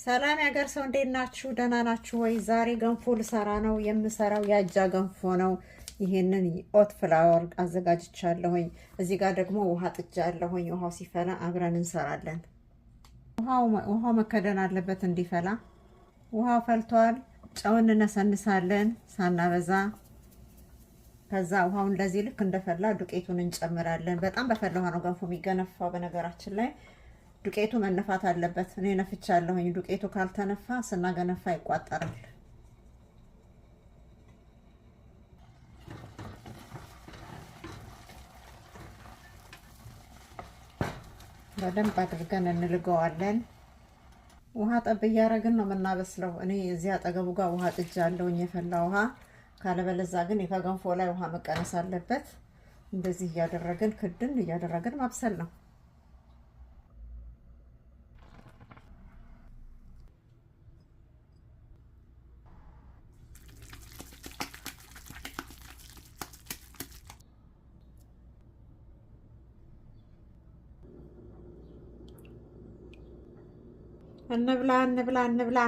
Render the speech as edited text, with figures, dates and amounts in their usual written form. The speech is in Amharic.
ሰላም ያገር ሰው እንዴት ናችሁ? ደህና ናችሁ ወይ? ዛሬ ገንፎ ልሰራ ነው። የምሰራው ያጃ ገንፎ ነው። ይሄንን ኦት ፍላወር አዘጋጅቻለሁኝ። እዚህ ጋር ደግሞ ውሃ ጥጃለሁኝ። ውሃው ሲፈላ አብረን እንሰራለን። ውሃው መከደን አለበት እንዲፈላ። ውሃው ፈልቷል። ጨው እንነሰንሳለን ሳናበዛ። ከዛ ውሃው እንደዚህ ልክ እንደፈላ ዱቄቱን እንጨምራለን። በጣም በፈላ ውሃ ነው ገንፎ የሚገነፋው። በነገራችን ላይ ዱቄቱ መነፋት አለበት። እኔ ነፍቻለሁኝ። ዱቄቱ ካልተነፋ ስናገነፋ ይቋጠራል። በደንብ አድርገን እንልገዋለን። ውሃ ጠብ እያደረግን ነው የምናበስለው። እኔ እዚህ አጠገቡ ጋር ውሃ ጥጃለሁኝ፣ የፈላ ውሃ። ካለበለዛ ግን ከገንፎ ላይ ውሃ መቀነስ አለበት። እንደዚህ እያደረግን ክድን እያደረግን ማብሰል ነው። እንብላ እንብላ እንብላ።